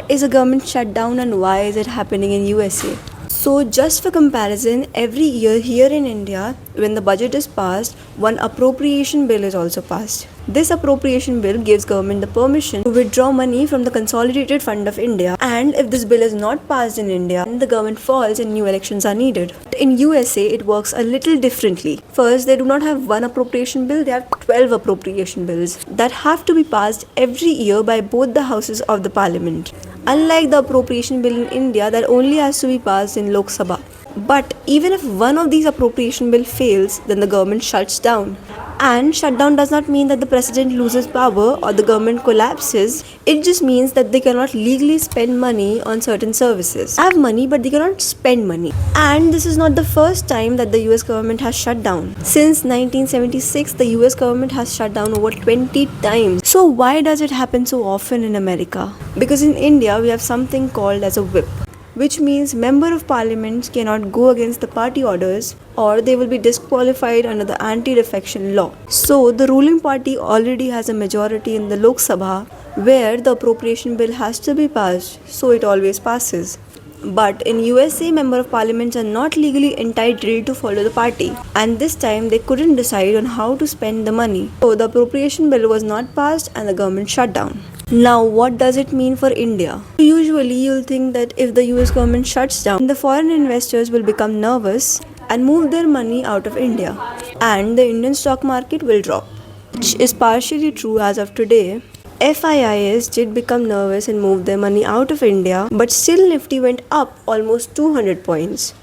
is a government shutdown and why is it happening in USA? So just for comparison, every year here in India, when the budget is passed, one appropriation bill is also passed. This appropriation bill gives government the permission to withdraw money from the Consolidated Fund of India, and if this bill is not passed in India, then the government falls and new elections are needed. In USA, it works a little differently. First, they do not have one appropriation bill, they have 12 appropriation bills that have to be passed every year by both the houses of the parliament. Unlike the appropriation bill in India that only has to be passed in Lok Sabha. But even if one of these appropriation bill fails, then the government shuts down. And shutdown does not mean that the president loses power or the government collapses. It just means that they cannot legally spend money on certain services. They have money but they cannot spend money. And this is not the first time that the US government has shut down. Since 1976, the US government has shut down over 20 times. So why does it happen so often in America? Because in India, we have something called as a whip, which means member of parliament cannot go against the party orders or they will be disqualified under the anti-defection law. So the ruling party already has a majority in the Lok Sabha where the appropriation bill has to be passed, so it always passes. But in USA, member of parliaments are not legally entitled to follow the party, and this time they couldn't decide on how to spend the money. So the appropriation bill was not passed and the government shut down. Now, what does it mean for India? Usually, you'll think that if the US government shuts down, the foreign investors will become nervous and move their money out of India, and the Indian stock market will drop, which is partially true as of today. FIIs did become nervous and moved their money out of India, but still Nifty went up almost 200 points.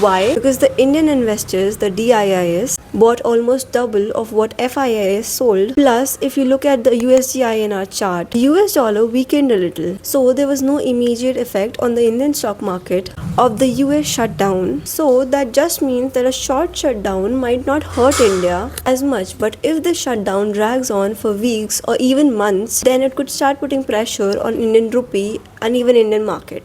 Why? Because the Indian investors, the DIIs, bought almost double of what FIIs sold. Plus, if you look at the USD INR chart, the US dollar weakened a little. So there was no immediate effect on the Indian stock market of the US shutdown. So that just means that a short shutdown might not hurt India as much. But if the shutdown drags on for weeks or even months, then it could start putting pressure on Indian rupee and even Indian market.